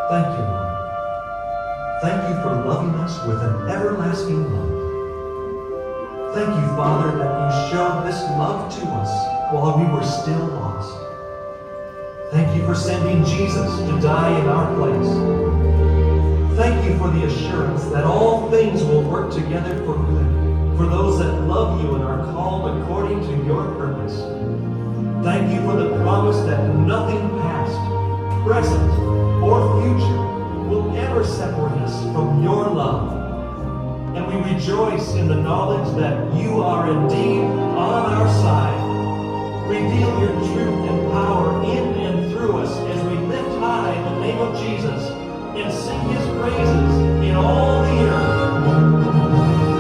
Thank you, Lord. Thank you for loving us with an everlasting love. Thank you, Father, that you showed this love to us while we were still lost. Thank you for sending Jesus to die in our place. Thank you for the assurance that all things will work together for good, for those that love you and are called according to your purpose. Thank you for the promise that nothing past, present, or future will ever separate us from your love. And we rejoice in the knowledge that you are indeed on our side. Reveal your truth and power in and through us as we lift high the name of Jesus and sing his praises in all the earth.